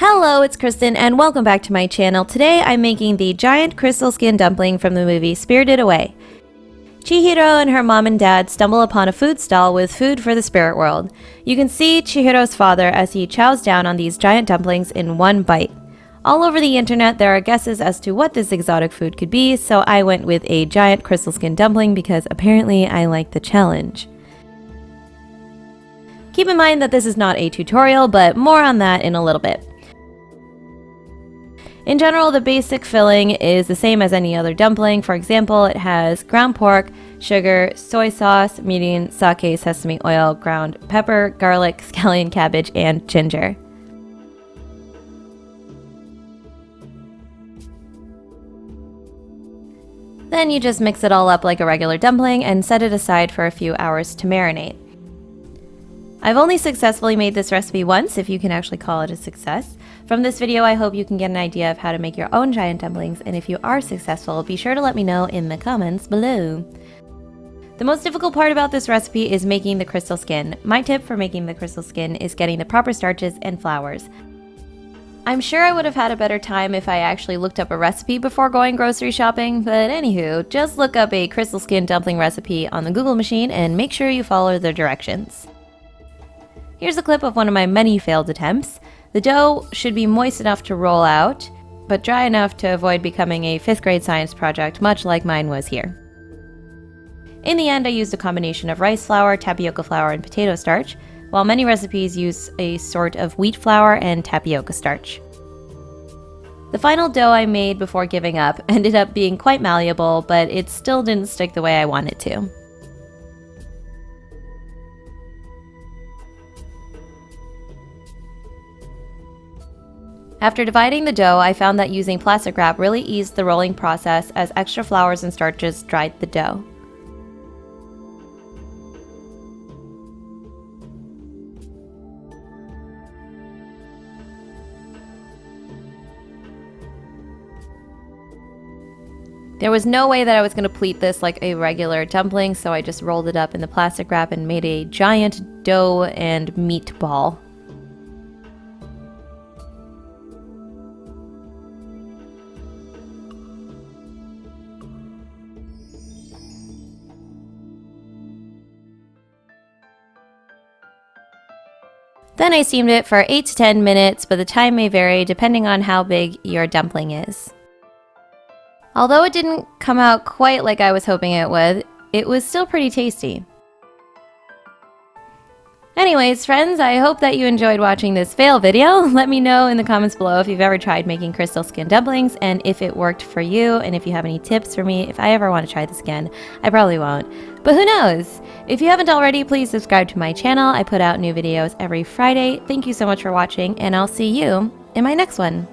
Hello, it's Kristen and welcome back to my channel. Today I'm making the giant crystal skin dumpling from the movie Spirited Away. Chihiro and her mom and dad stumble upon a food stall with food for the spirit world. You can see Chihiro's father as he chows down on these giant dumplings in one bite. All over the internet there are guesses as to what this exotic food could be, so I went with a giant crystal skin dumpling because apparently I like the challenge. Keep in mind that this is not a tutorial, but more on that in a little bit. In general, the basic filling is the same as any other dumpling. For example, it has ground pork, sugar, soy sauce, mirin, sake, sesame oil, ground pepper, garlic, scallion, cabbage, and ginger. Then you just mix it all up like a regular dumpling and set it aside for a few hours to marinate. I've only successfully made this recipe once, if you can actually call it a success. From this video, I hope you can get an idea of how to make your own giant dumplings, and if you are successful, be sure to let me know in the comments below. The most difficult part about this recipe is making the crystal skin. My tip for making the crystal skin is getting the proper starches and flours. I'm sure I would have had a better time if I actually looked up a recipe before going grocery shopping, but anywho, just look up a crystal skin dumpling recipe on the Google machine and make sure you follow the directions. Here's a clip of one of my many failed attempts. The dough should be moist enough to roll out, but dry enough to avoid becoming a 5th grade science project, much like mine was here. In the end, I used a combination of rice flour, tapioca flour, and potato starch, while many recipes use a sort of wheat flour and tapioca starch. The final dough I made before giving up ended up being quite malleable, but it still didn't stick the way I wanted to. After dividing the dough, I found that using plastic wrap really eased the rolling process as extra flours and starches dried the dough. There was no way that I was going to pleat this like a regular dumpling, so I just rolled it up in the plastic wrap and made a giant dough and meat ball. Then I steamed it for 8 to 10 minutes, but the time may vary depending on how big your dumpling is. Although it didn't come out quite like I was hoping it would, it was still pretty tasty. Anyways, friends, I hope that you enjoyed watching this fail video. Let me know in the comments below if you've ever tried making crystal skin dumplings and if it worked for you, and if you have any tips for me if I ever want to try this again. I probably won't, but who knows? If you haven't already, please subscribe to my channel. I put out new videos every Friday. Thank you so much for watching, and I'll see you in my next one.